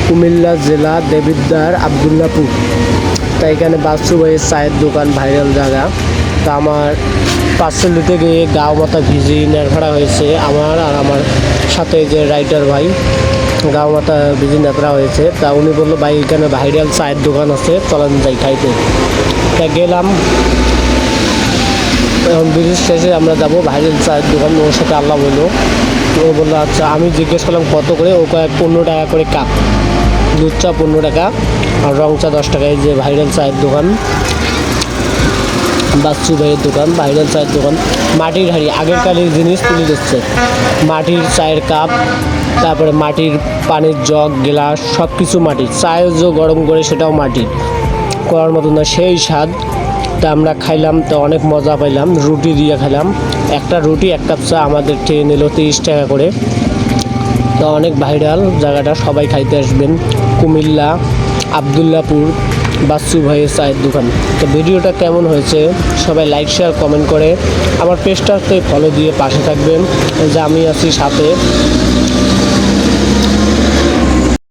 কুমিল্লা জেলা দেবিদ্বার আবদুল্লাপুর। তাই এখানে বাচ্চু ভাইয়ের চায়ের দোকান, ভাইরাল জায়গা। তা আমার পার্সেল থেকে গাঁও মাথা ভিজি নেড়া হয়েছে আমার আর আমার সাথে যে রাইটার ভাই, গাঁও মাথা ভিজি নেড়া হয়েছে। তা উনি বললো ভাই এখানে ভাইরাল চায়ের দোকান আছে, চলেন যাই খাইতে। তা গেলাম, এখন ব্রিজ শেষে আমরা যাবো ভাইরাল চায়ের দোকান। ওর সাথে আল্লাহ বললো, ও বললো আচ্ছা। আমি জিজ্ঞেস করলাম কত করে, ও কয়েক 15 টাকা করে কাপ। দুধ চা 15 টাকা আর রং চা 10 টাকায়। যে ভাইরাল চায়ের দোকান, বাচ্চু ভাইয়ের দোকান, ভাইরাল চায়ের দোকান। মাটির হাঁড়ি, আগের কালের জিনিস তুলে দিচ্ছে। মাটির চায়ের কাপ, তারপরে মাটির পানির জগ, গ্লাস, সব কিছু মাটির। চায়ের যে গরম করে সেটাও মাটির, করার মতো না, সেই স্বাদ। তা আমরা খাইলাম, তো অনেক মজা পাইলাম। রুটি দিয়ে খেলাম, একটা রুটি এক কাপ চা আমাদের ট্রেন নিল 30 টাকা করে। তো অনেক ভাইরাল জায়গাটা, সবাই খাইতে আসবেন। কুমিল্লা আবদুল্লাপুর বাচ্চু ভাইয়ের চায়ের দোকান। তো ভিডিওটা কেমন হয়েছে সবাই লাইক শেয়ার কমেন্ট করে আমার পেজটাতে ফলো দিয়ে পাশে থাকবেন, যে আমি আছি সাথে।